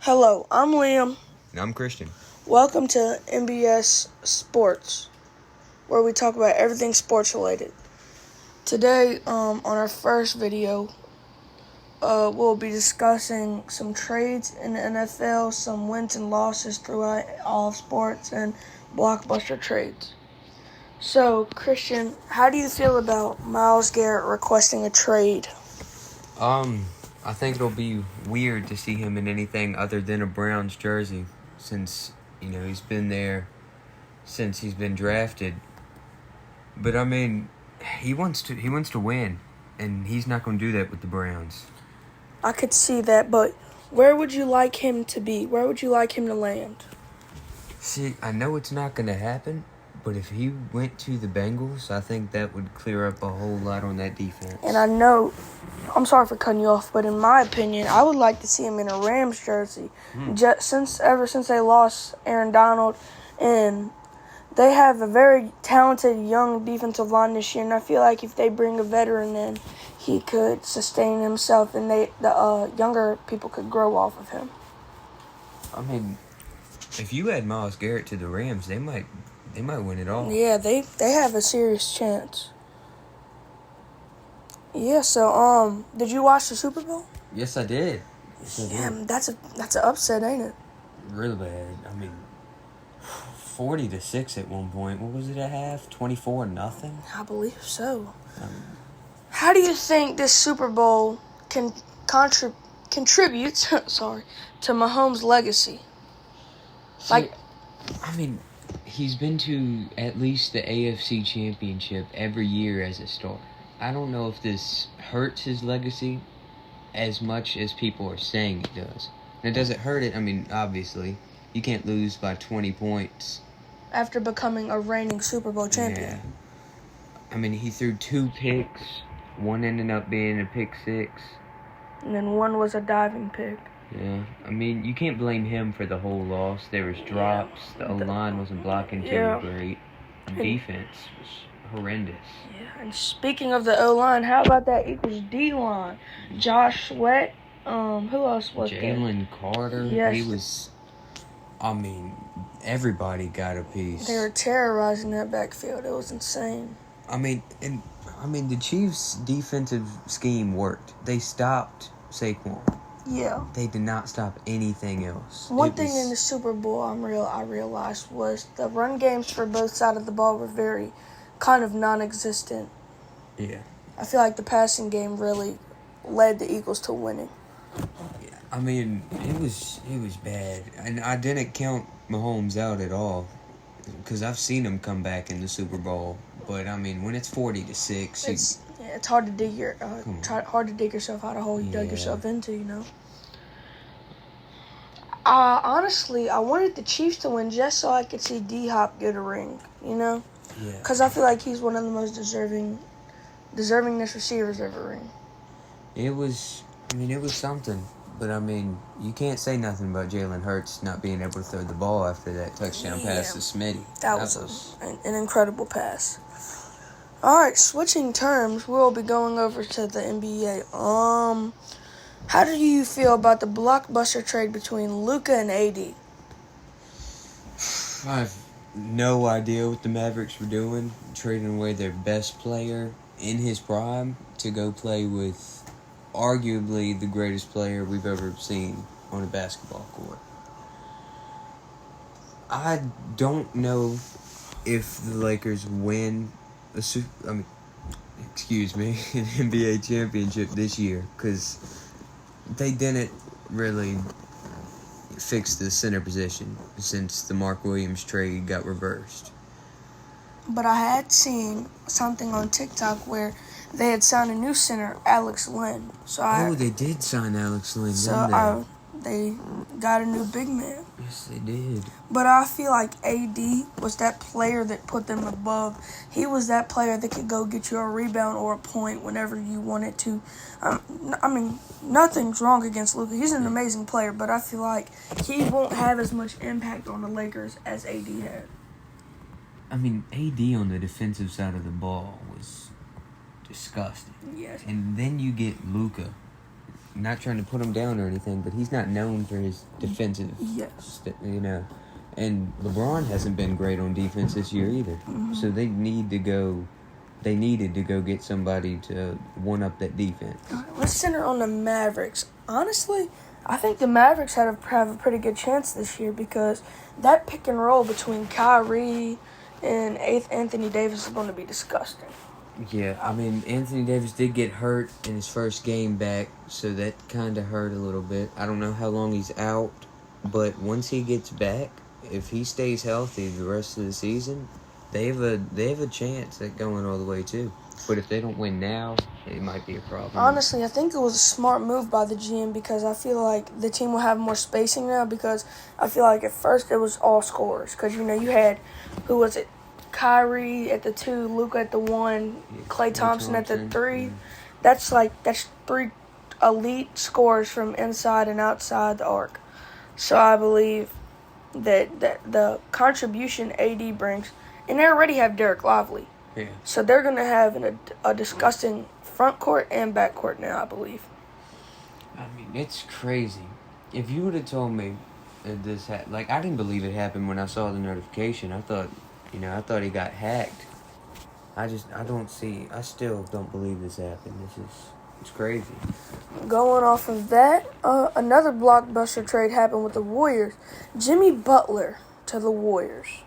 Hello, I'm Liam. And I'm Christian. Welcome to NBS Sports, where we talk about everything sports related. Today, on our first video, we'll be discussing some trades in the NFL, some wins and losses throughout all of sports, and blockbuster trades. So, Christian, how do you feel about Myles Garrett requesting a trade? I think it'll be weird to see him in anything other than a Browns jersey since, he's been there since he's been drafted. But he wants to win, and he's not going to do that with the Browns. I could see that, but where would you like him to be? Where would you like him to land? See, I know it's not going to happen, but if he went to the Bengals, I think that would clear up a whole lot on that defense. And I know, I'm sorry for cutting you off, but in my opinion, I would like to see him in a Rams jersey. Ever since they lost Aaron Donald, and they have a very talented young defensive line this year, and I feel like if they bring a veteran in, he could sustain himself, and the younger people could grow off of him. If you add Myles Garrett to the Rams, they might win it all. Yeah, they have a serious chance. Yeah, so did you watch the Super Bowl? Yes, I did. That's an upset, ain't it? Really bad. 40-6 at one point. What was it at half? 24-0? I believe so. How do you think this Super Bowl can contribute to Mahomes' legacy? He's been to at least the AFC Championship every year as a star. I don't know if this hurts his legacy as much as people are saying it does. And does it hurt it? Obviously, you can't lose by 20 points. After becoming a reigning Super Bowl champion. Yeah. He threw 2 picks. One ended up being a pick 6. And then one was a diving pick. Yeah. You can't blame him for the whole loss. There was drops. The O-line wasn't blocking too great. The defense was horrendous. Yeah, and speaking of the O-line, how about that Eagles D-line? Josh Sweat, who else was there? Jalen Carter. Yes. He was, everybody got a piece. They were terrorizing that backfield. It was insane. The Chiefs' defensive scheme worked. They stopped Saquon. Yeah. They did not stop anything else. One thing in the Super Bowl I realized was the run games for both sides of the ball were very kind of non-existent. Yeah. I feel like the passing game really led the Eagles to winning. Yeah. It was bad. And I didn't count Mahomes out at all because I've seen him come back in the Super Bowl. But, when it's 40-6... It's hard to dig yourself out of a hole you dug yourself into, Honestly, I wanted the Chiefs to win just so I could see D-Hop get a ring, Yeah. Because I feel like he's one of the most deservingest receivers of a ring. It was something. But, you can't say nothing about Jalen Hurts not being able to throw the ball after that touchdown pass to Smitty. That was an incredible pass. All right, switching terms, we'll be going over to the NBA. How do you feel about the blockbuster trade between Luka and AD? I have no idea what the Mavericks were doing, trading away their best player in his prime to go play with arguably the greatest player we've ever seen on a basketball court. I don't know if the Lakers win an NBA championship this year because they didn't really fix the center position since the Mark Williams trade got reversed. But I had seen something on TikTok where they had signed a new center, Alex Len. They did sign Alex Len, didn't they got a new big man. Yes, they did. But I feel like AD was that player that put them above. He was that player that could go get you a rebound or a point whenever you wanted to. Nothing's wrong against Luka. He's an amazing player, but I feel like he won't have as much impact on the Lakers as AD had. AD on the defensive side of the ball was disgusting. Yes. And then you get Luka. not trying to put him down or anything, but he's not known for his defensive. Yes. And LeBron hasn't been great on defense this year either. Mm-hmm. So they needed to go get somebody to one up that defense. All right, let's center on the Mavericks. Honestly, I think the Mavericks have a pretty good chance this year because that pick and roll between Kyrie and Anthony Davis is going to be disgusting. Yeah, I mean, Anthony Davis did get hurt in his first game back, so that kind of hurt a little bit. I don't know how long he's out, but once he gets back, if he stays healthy the rest of the season, they have a chance at going all the way too. But if they don't win now, it might be a problem. Honestly, I think it was a smart move by the GM because I feel like the team will have more spacing now because I feel like at first it was all scorers. Because, you had, who was it? Kyrie at the 2, Luka at the 1, Klay Thompson at the 3. Yeah. That's 3 elite scorers from inside and outside the arc. So I believe that the contribution AD brings, and they already have Derek Lively. Yeah. So they're going to have a disgusting front court and back court now, I believe. I mean, it's crazy. If you would have told me that this had, I didn't believe it happened when I saw the notification. I thought he got hacked. I still don't believe this happened. It's crazy. Going off of that, another blockbuster trade happened with the Warriors. Jimmy Butler to the Warriors.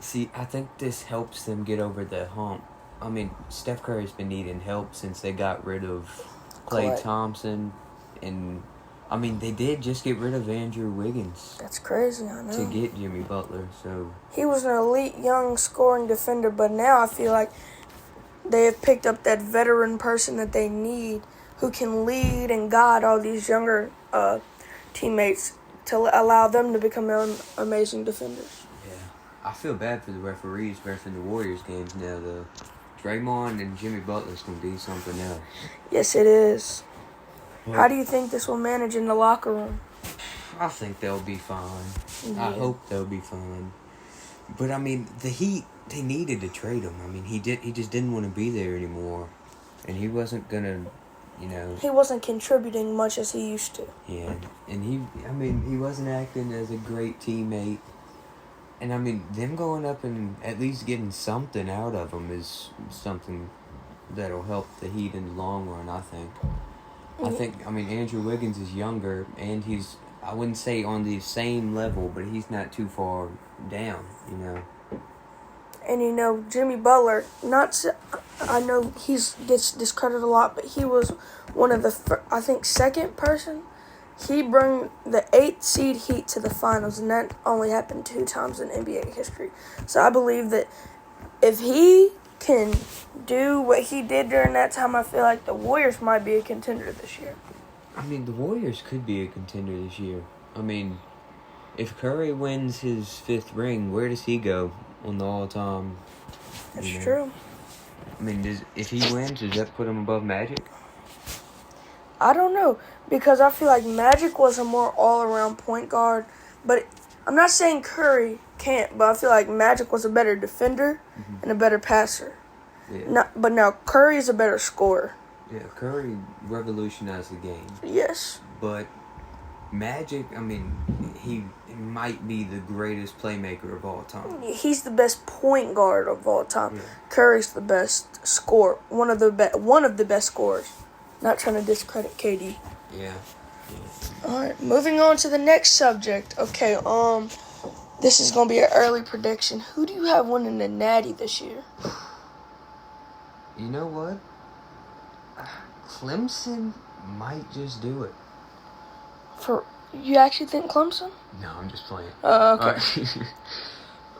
See, I think this helps them get over the hump. I mean, Steph Curry's been needing help since they got rid of Klay Thompson. And, I mean, they did just get rid of Andrew Wiggins. That's crazy, I know. To get Jimmy Butler, so... He was an elite young scoring defender, but now I feel like they have picked up that veteran person that they need who can lead and guide all these younger teammates to allow them to become amazing defenders. I feel bad for the referees reffing the Warriors games now, though. Draymond and Jimmy Butler's going to be something else. Yes, it is. Well, how do you think this will manage in the locker room? I think they'll be fine. Yeah. I hope they'll be fine. But, I mean, the Heat, they needed to trade him. I mean, he just didn't want to be there anymore. And he wasn't going to, He wasn't contributing much as he used to. Yeah, and he wasn't acting as a great teammate. And, I mean, them going up and at least getting something out of them is something that'll help the Heat in the long run, I think. I mean, Andrew Wiggins is younger, and he's, I wouldn't say on the same level, but he's not too far down, And, Jimmy Butler, I know he gets discredited a lot, but he was one of the, second person. He brought the 8th seed Heat to the finals, and that only happened 2 times in NBA history. So I believe that if he can do what he did during that time, I feel like the Warriors might be a contender this year. I mean, the Warriors could be a contender this year. I mean, if Curry wins his 5th ring, where does he go on the all-time? That's true. I mean, if he wins, does that put him above Magic? I don't know, because I feel like Magic was a more all-around point guard, but I'm not saying Curry can't, but I feel like Magic was a better defender and a better passer. Yeah. But now Curry is a better scorer. Yeah, Curry revolutionized the game. Yes. But Magic, I mean, he might be the greatest playmaker of all time. He's the best point guard of all time. Yeah. Curry's the best scorer, one of the best scorers. Not trying to discredit KD. Yeah. All right, moving on to the next subject. Okay, this is gonna be an early prediction. Who do you have winning the Natty this year? You know what? Clemson might just do it. You actually think Clemson? No, I'm just playing. Okay.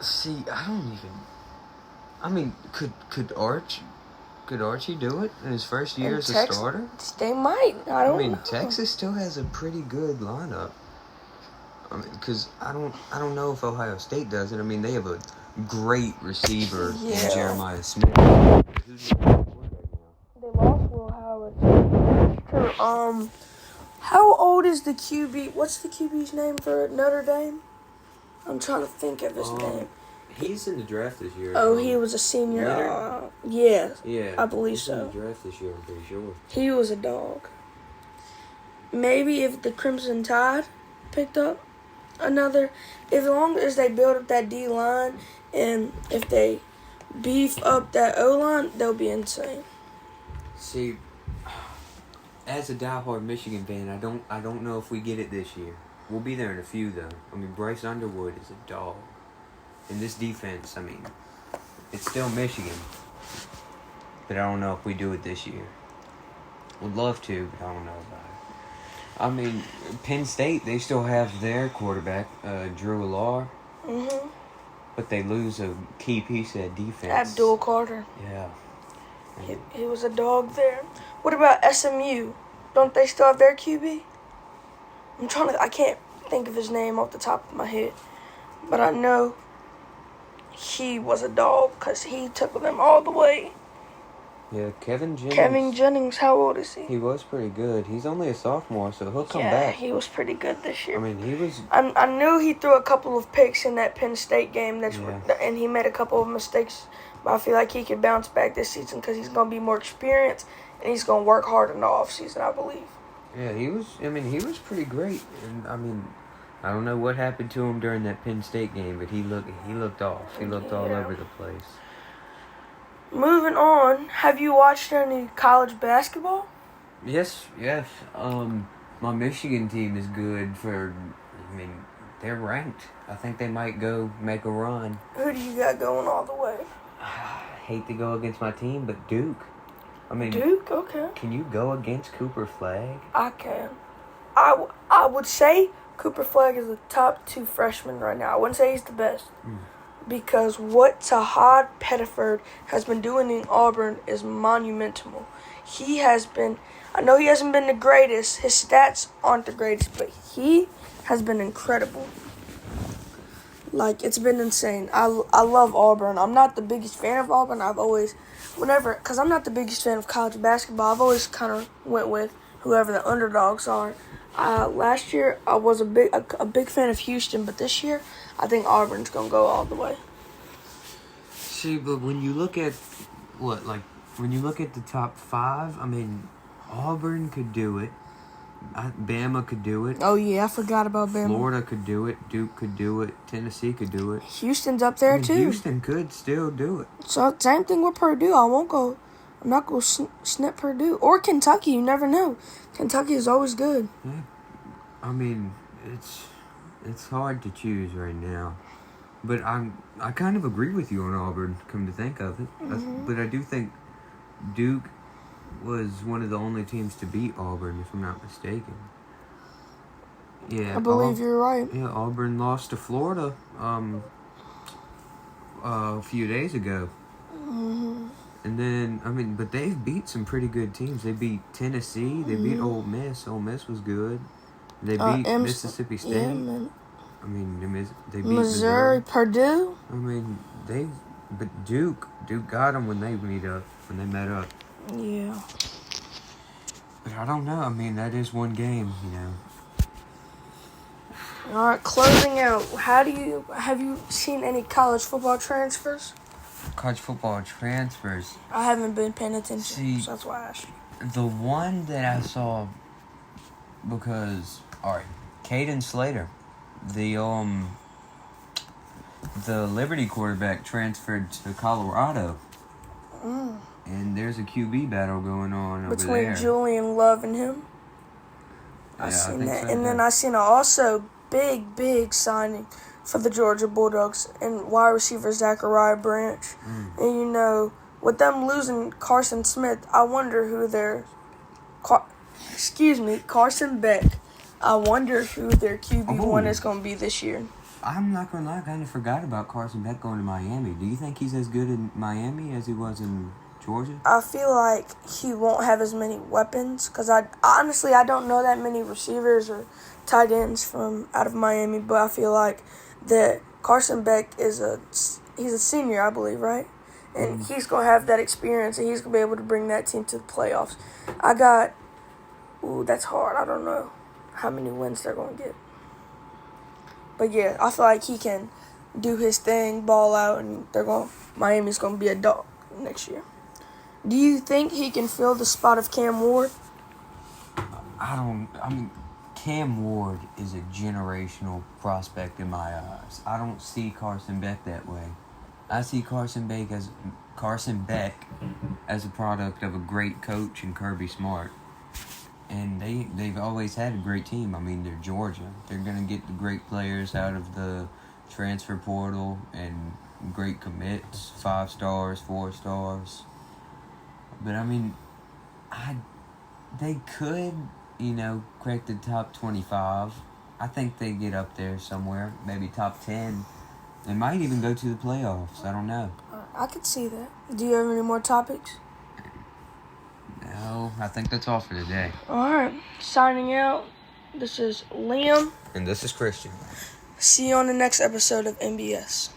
See, I mean, could Archie do it in his first year as a starter? They might. I don't know. Texas still has a pretty good lineup. I mean, because I don't know if Ohio State does it. I mean, they have a great receiver in Jeremiah Smith. Who's the quarterback now? They lost Will Howard. True. How old is the QB? What's the QB's name for Notre Dame? I'm trying to think of his name. He's in the draft this year. Oh, he was a senior. Yeah, I believe he's so. in the draft this year, I'm pretty sure. He was a dog. maybe if the Crimson Tide picked up another, as long as they build up that D-line and if they beef up that O-line, they'll be insane. See, as a diehard Michigan fan, I don't know if we get it this year. We'll be there in a few, though. I mean, Bryce Underwood is a dog. And this defense, I mean, it's still Michigan. But I don't know if we do it this year. Would love to, but I don't know about it. I mean, Penn State, they still have their quarterback, Drew Allar. Mm-hmm. But they lose a key piece of defense. Abdul Carter. Yeah. He was a dog there. What about SMU? Don't they still have their QB? I can't think of his name off the top of my head. But I know he was a dog because he took them all the way. Yeah, Kevin Jennings, how old is he? He was pretty good. He's only a sophomore, so he'll come back. Yeah, he was pretty good this year. I mean, he was... I knew he threw a couple of picks in that Penn State game, and he made a couple of mistakes. But I feel like he could bounce back this season because he's going to be more experienced, and he's going to work hard in the offseason, I believe. Yeah, he was pretty great. And, I mean, I don't know what happened to him during that Penn State game, but he looked off. He looked all over the place. Moving on, have you watched any college basketball? Yes. My Michigan team is good they're ranked. I think they might go make a run. Who do you got going all the way? I hate to go against my team, but Duke. I mean, Duke, okay. Can you go against Cooper Flagg? I can. I would say Cooper Flagg is the top 2 freshman right now. I wouldn't say he's the best. Because what Tahad Pettiford has been doing in Auburn is monumental. I know he hasn't been the greatest. His stats aren't the greatest, but he has been incredible. Like, it's been insane. I love Auburn. I'm not the biggest fan of Auburn. Because I'm not the biggest fan of college basketball, I've always kind of went with whoever the underdogs are. Last year, I was a big fan of Houston, but this year, I think Auburn's going to go all the way. See, but when you look at the top 5, I mean, Auburn could do it. Bama could do it. Oh, yeah, I forgot about Bama. Florida could do it. Duke could do it. Tennessee could do it. Houston's up there, too. Houston could still do it. So, same thing with Purdue. I'm not going to snip Purdue. Or Kentucky, you never know. Kentucky is always good. Yeah. I mean, it's hard to choose right now. But I kind of agree with you on Auburn, come to think of it. Mm-hmm. But I do think Duke was one of the only teams to beat Auburn, if I'm not mistaken. Yeah, I believe you're right. Yeah, Auburn lost to Florida a few days ago. Mm-hmm. And then, but they've beat some pretty good teams. They beat Tennessee. They beat Ole Miss. Ole Miss was good. They beat Mississippi State. Yeah, They beat Missouri, Purdue. But Duke got them when they met up. Yeah. But I don't know. I mean, that is one game, All right, closing out. Have you seen any college football transfers? College football transfers. I haven't been paying attention, so that's why I asked you. The one that I saw, because Caden Slater, the Liberty quarterback, transferred to Colorado. And there's a QB battle going on over there. Between Julian Love and him? I seen that. So, and then I seen also big signing for the Georgia Bulldogs and wide receiver Zachariah Branch. And, with them losing Carson Smith, I wonder who Carson Beck. I wonder who their QB1 is going to be this year. I'm not going to lie, I kind of forgot about Carson Beck going to Miami. Do you think he's as good in Miami as he was in Georgia? I feel like he won't have as many weapons because I don't know that many receivers or tight ends from out of Miami, but I feel like that Carson Beck he's a senior, I believe, right? And he's going to have that experience and he's going to be able to bring that team to the playoffs. That's hard. I don't know how many wins they're going to get. But yeah, I feel like he can do his thing, ball out, and Miami's going to be a dog next year. Do you think he can fill the spot of Cam Ward? Cam Ward is a generational prospect in my eyes. I don't see Carson Beck that way. I see Carson Beck as a product of a great coach in Kirby Smart. And they've always had a great team. I mean, they're Georgia. They're going to get the great players out of the transfer portal and great commits, 5 stars, 4 stars. But, I mean, they could, crack the top 25. I think they get up there somewhere, maybe top 10. They might even go to the playoffs. I don't know. I could see that. Do you have any more topics? No, I think that's all for today. All right. Signing out. This is Liam. And this is Christian. See you on the next episode of NBS.